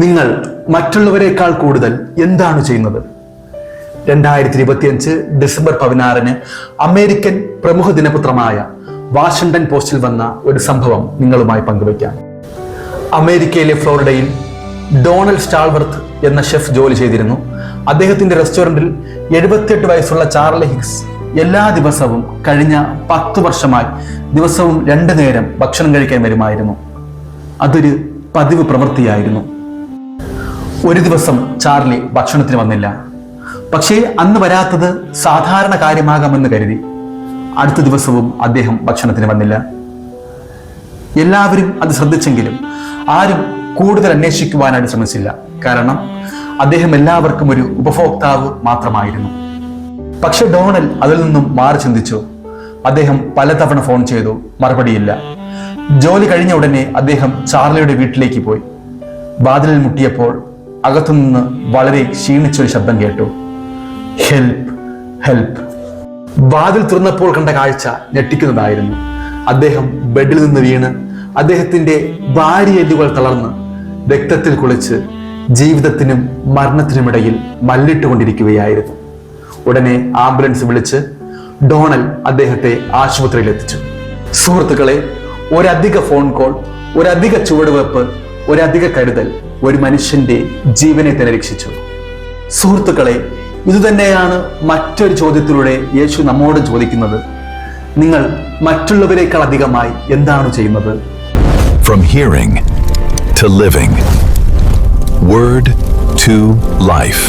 നിങ്ങൾ മറ്റുള്ളവരെക്കാൾ കൂടുതൽ എന്താണ് ചെയ്യുന്നത്? 2025 ഡിസംബർ 16 അമേരിക്കൻ പ്രമുഖ ദിനപത്രമായ വാഷിംഗ്ടൺ പോസ്റ്റിൽ വന്ന ഒരു സംഭവം നിങ്ങളുമായി പങ്കുവയ്ക്കാം. അമേരിക്കയിലെ ഫ്ലോറിഡയിൽ ഡൊണാൾഡ് സ്റ്റാൾവർത്ത് എന്ന ഷെഫ് ജോലി ചെയ്തിരുന്നു. അദ്ദേഹത്തിന്റെ റെസ്റ്റോറന്റിൽ 78 വയസ്സുള്ള ചാർലി ഹിഗ്സ് എല്ലാ ദിവസവും കഴിഞ്ഞ 10 വർഷമായി ദിവസവും 2 നേരം ഭക്ഷണം കഴിക്കാൻ വരുമായിരുന്നു. അതൊരു പതിവ് പ്രവൃത്തിയായിരുന്നു. ഒരു ദിവസം ചാർലി ഭക്ഷണത്തിന് വന്നില്ല. പക്ഷേ അന്ന് വരാത്തത് സാധാരണ കാര്യമാകാമെന്ന് കരുതി അടുത്ത ദിവസവും അദ്ദേഹം ഭക്ഷണത്തിന് വന്നില്ല. എല്ലാവരും അത് ശ്രദ്ധിച്ചെങ്കിലും ആരും കൂടുതൽ അന്വേഷിക്കുവാനായിട്ട് ശ്രമിച്ചില്ല. കാരണം അദ്ദേഹം എല്ലാവർക്കും ഒരു ഉപഭോക്താവ് മാത്രമായിരുന്നു. പക്ഷെ ഡൊണാൾഡ് അതിൽ നിന്നും മാറി ചിന്തിച്ചു. അദ്ദേഹം പലതവണ ഫോൺ ചെയ്തു, മറുപടിയില്ല. ജോലി കഴിഞ്ഞ ഉടനെ അദ്ദേഹം ചാർലിയുടെ വീട്ടിലേക്ക് പോയി. വാതിലിൽ മുട്ടിയപ്പോൾ അകത്തുനിന്ന് വളരെ ക്ഷീണിച്ചൊരു ശബ്ദം കേട്ടു. Help, help. വാതിൽ തുറന്നപ്പോൾ കണ്ട കാഴ്ച ഞെട്ടിക്കുന്നതായിരുന്നു. അദ്ദേഹം ബെഡിൽ നിന്ന് വീണ് അദ്ദേഹത്തിന്റെ വാരിയെല്ലുകൾ തളർന്ന് രക്തത്തിൽ കുളിച്ച് ജീവിതത്തിനും മരണത്തിനുമിടയിൽ മല്ലിട്ടുകൊണ്ടിരിക്കുകയായിരുന്നു. ഉടനെ ആംബുലൻസ് വിളിച്ച് ഡൊണാൾഡ് അദ്ദേഹത്തെ ആശുപത്രിയിൽ എത്തിച്ചു. സുഹൃത്തുക്കളെ, ഒരധിക ഫോൺ കോൾ, ഒരധിക ചുവടുവെപ്പ്, ഒരധിക കരുതൽ ഒരു മനുഷ്യന്റെ ജീവനെ തന്നെ രക്ഷിച്ചു. സുഹൃത്തുക്കളെ, ഇതുതന്നെയാണ് മറ്റൊരു ചോദ്യത്തിലൂടെ യേശു നമ്മോട് ചോദിക്കുന്നത്. നിങ്ങൾ മറ്റുള്ളവരെക്കാൾ അധികമായി എന്താണ് ചെയ്യുന്നത്? From hearing to living, word to life.